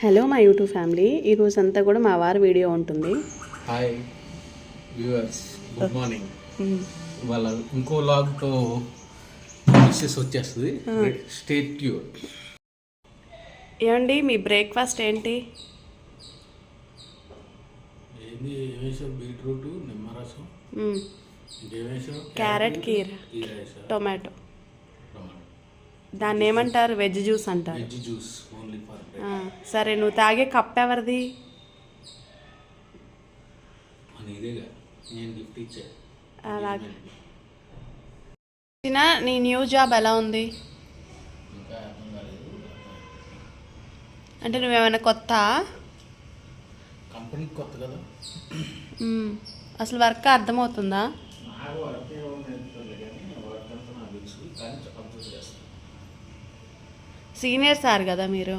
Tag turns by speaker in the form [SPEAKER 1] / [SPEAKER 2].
[SPEAKER 1] Hello my YouTube family, ఈరోజు అంతా కూడా మా వారి వీడియో ఉంటుంది.
[SPEAKER 2] Hi viewers, good morning. వాళ్ళ ఇంకో లాగ్తో మిస్సెస్ వచ్చేస్తుంది. Stay tune.
[SPEAKER 1] ఏమండి మీ బ్రేక్ఫాస్ట్ ఏంటి?
[SPEAKER 2] ఏంది ఏమేసావు? బీట్రూట్, నిమ్మరసం, ఇంకేమేసావు?
[SPEAKER 1] Carrot kheer, tomato. దాన్ని ఏమంటారు? వెజ్ జ్యూస్ అంటారు.
[SPEAKER 2] వెజ్ జ్యూస్ ఓన్లీ ఫర్
[SPEAKER 1] సరే, నువ్వు తాగే కప్ ఎవరిది?
[SPEAKER 2] ఇదేగా, నేను గిఫ్ట్ ఇచ్చా.
[SPEAKER 1] అలాగే. నీ న్యూ జాబ్ ఎలా ఉంది?
[SPEAKER 2] ఇంకా అర్థం కాలేదు.
[SPEAKER 1] అంటే నువ్వేమైనా కొత్త
[SPEAKER 2] కంపెనీ కొత్త కదా.
[SPEAKER 1] అసలు వర్క్ అర్థమవుతుందా?
[SPEAKER 2] నాకు వర్క్ ఏమవుతుంది కానీ వర్క్ అంతా నాకు తెలుసు, కానీ అబ్జర్వ్ చేస్తాను.
[SPEAKER 1] సీనియర్ సార్ కదా మీరు.